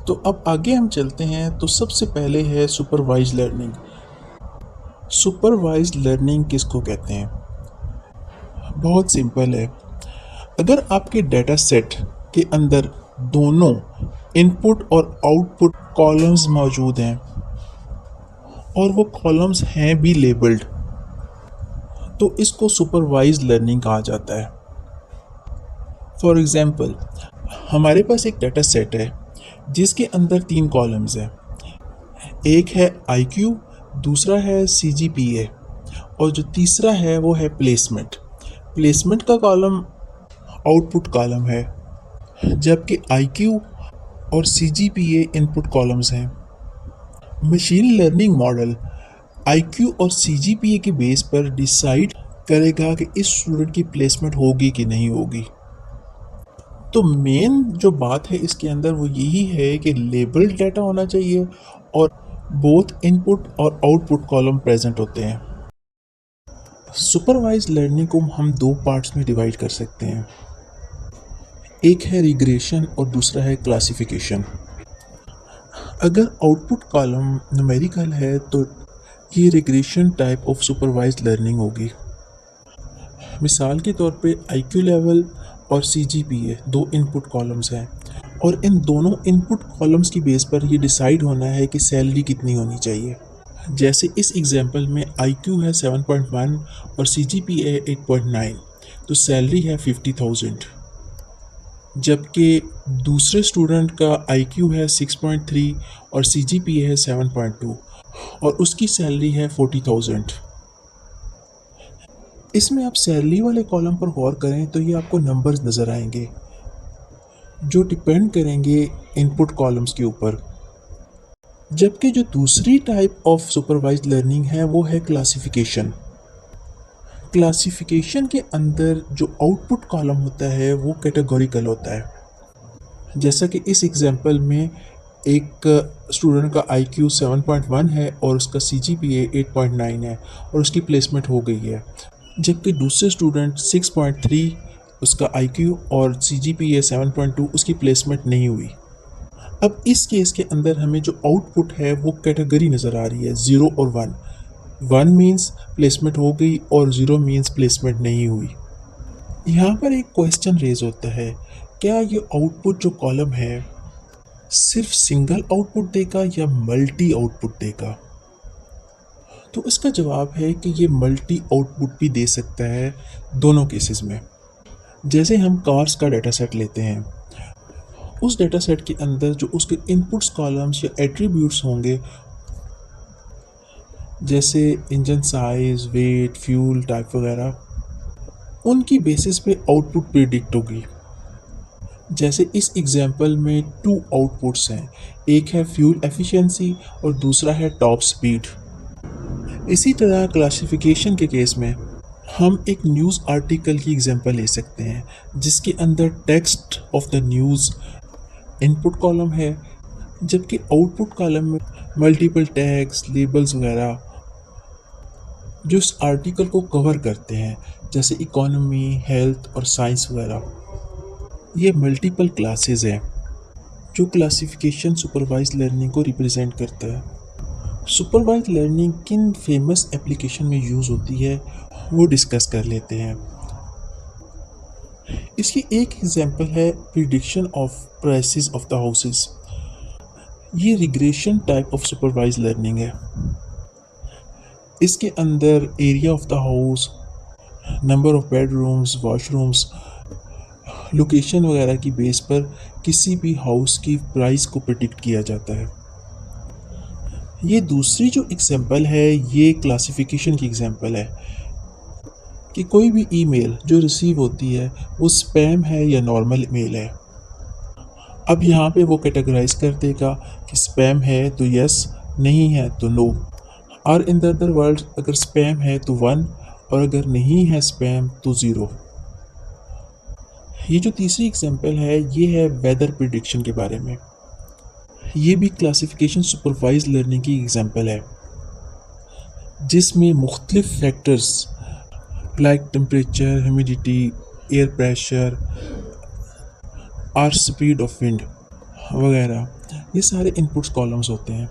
तो अब आगे हम चलते हैं। तो सबसे पहले है सुपरवाइज लर्निंग। सुपरवाइज लर्निंग किसको कहते हैं? बहुत सिंपल है। अगर आपके डेटा सेट के अंदर दोनों इनपुट और आउटपुट कॉलम्स मौजूद हैं और वो कॉलम्स हैं भी लेबल्ड, तो इसको सुपरवाइज लर्निंग कहा जाता है। फॉर एग्ज़ाम्पल, हमारे पास एक डेटा सेट है जिसके अंदर 3 कॉलम्स हैं। एक है IQ, दूसरा है CGPA और जो तीसरा है वो है प्लेसमेंट। प्लेसमेंट का कॉलम आउटपुट कॉलम है, जबकि IQ और CGPA इनपुट कॉलम्स हैं। मशीन लर्निंग मॉडल IQ और CGPA के बेस पर डिसाइड करेगा कि इस स्टूडेंट की प्लेसमेंट होगी कि नहीं होगी। तो मेन जो बात है इसके अंदर वो यही है कि लेबल्ड डाटा होना चाहिए और बोथ इनपुट और आउटपुट कॉलम प्रेजेंट होते हैं। सुपरवाइज लर्निंग को हम 2 पार्ट्स में डिवाइड कर सकते हैं। एक है रिग्रेशन और दूसरा है क्लासिफिकेशन। अगर आउटपुट कॉलम न्यूमेरिकल है तो ये regression type of supervise learning होगी। मिसाल के तौर पे IQ लेवल और CGPA 2 इनपुट कॉलम्स हैं और इन दोनों इनपुट कॉलम्स की बेस पर ये डिसाइड होना है कि सैलरी कितनी होनी चाहिए। जैसे इस एग्जांपल में IQ है 7.1 और CGPA है 8.9, तो सैलरी है 50,000। जबकि दूसरे स्टूडेंट का IQ है 6.3 और CGPA है 7.2 और उसकी सैलरी है 40,000। इसमें आप सैलरी वाले कॉलम पर गौर करें तो ये आपको नंबर्स नज़र आएंगे जो डिपेंड करेंगे इनपुट कॉलम्स के ऊपर। जबकि जो दूसरी टाइप ऑफ सुपरवाइज्ड लर्निंग है वो है क्लासिफिकेशन। क्लासिफिकेशन के अंदर जो आउटपुट कॉलम होता है वो कैटेगोरिकल होता है। जैसा कि इस एग्जांपल में एक स्टूडेंट का IQ 7.1 है और उसका CGPA 8.9 है और उसकी प्लेसमेंट हो गई है, जबकि दूसरे स्टूडेंट 6.3 उसका IQ और CGPA 7.2 उसकी प्लेसमेंट नहीं हुई। अब इस केस के अंदर हमें जो आउटपुट है वो कैटेगरी नज़र आ रही है 0 और 1। 1 मीन्स प्लेसमेंट हो गई और 0 मीन्स प्लेसमेंट नहीं हुई। यहाँ पर एक क्वेश्चन रेज होता है, क्या ये आउटपुट जो कॉलम है सिर्फ सिंगल आउटपुट देगा या मल्टी आउटपुट देगा? तो इसका जवाब है कि ये मल्टी आउटपुट भी दे सकता है दोनों केसेस में। जैसे हम कार्स का डेटा सेट लेते हैं, उस डेटा सेट के अंदर जो उसके इनपुट्स कॉलम्स या एट्रीब्यूट्स होंगे, जैसे engine size, weight, fuel type वगैरह, उनकी बेसिस पे आउटपुट प्रिडिक्ट होगी। जैसे इस एग्जांपल में 2 आउटपुट्स हैं, एक है फ्यूल एफिशिएंसी और दूसरा है टॉप स्पीड। इसी तरह क्लासिफिकेशन के केस में हम एक न्यूज़ आर्टिकल की एग्जांपल ले सकते हैं जिसके अंदर text of the news input column है, जबकि आउटपुट कॉलम में मल्टीपल टैग्स, लेबल्स वगैरह जो इस आर्टिकल को कवर करते हैं, जैसे इकोनॉमी, हेल्थ और साइंस वगैरह। ये मल्टीपल क्लासेस हैं जो क्लासिफिकेशन सुपरवाइज लर्निंग को रिप्रेजेंट करता है। सुपरवाइज लर्निंग किन फेमस एप्लीकेशन में यूज़ होती है वो डिस्कस कर लेते हैं। इसकी एक एग्जांपल है prediction of prices of the houses. ये regression type of supervise learning है। इसके अंदर area of the house, number of bedrooms, washrooms, location वगैरह की बेस पर किसी भी हाउस की प्राइस को प्रिडिक्ट किया जाता है। ये दूसरी जो एग्जांपल है ये क्लासिफिकेशन की एग्जांपल है कि कोई भी ईमेल जो रिसीव होती है वो स्पैम है या नॉर्मल मेल है। अब यहाँ पे वो कैटेगराइज कर देगा कि स्पैम है तो यस, नहीं है तो नो, और इन द अदर वर्ड अगर स्पैम है तो 1 और अगर नहीं है स्पैम तो 0। ये जो तीसरी एग्जांपल है ये है वेदर प्रिडिक्शन के बारे में। ये भी क्लासिफिकेशन सुपरवाइज लर्निंग की एग्जांपल है जिसमें मुख्तलिफ factors like temperature, humidity, air pressure और स्पीड ऑफ विंड वगैरह ये सारे इनपुट्स कॉलम्स होते हैं।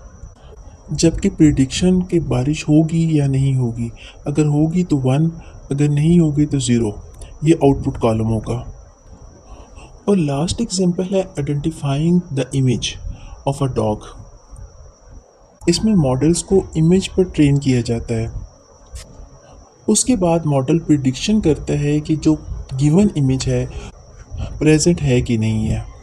जबकि प्रिडिक्शन कि बारिश होगी या नहीं होगी, अगर होगी तो 1, अगर नहीं होगी तो 0, ये आउटपुट कॉलम होगा। और लास्ट एग्जांपल है identifying the image of a dog. इसमें मॉडल्स को इमेज पर ट्रेन किया जाता है। उसके बाद मॉडल प्रिडिक्शन करता है कि जो गिवन इमेज है प्रेजेंट है कि नहीं है।